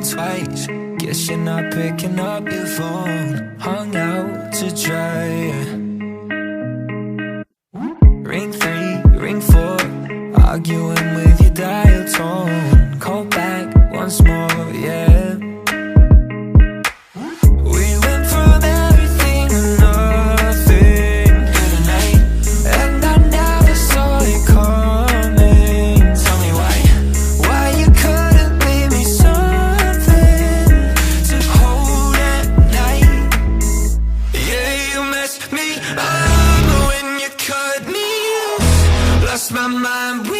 twice. Guess you're not picking up your phone. Hung out to dry. Ring 3, ring 4, arguing with your dial tone. Call back once more, yeah. We went from everything to nothing tonight, and I never saw it coming. Tell me why you couldn't leave me something to hold at night. Yeah, you messed me up when you cut me loose. Lost my mind.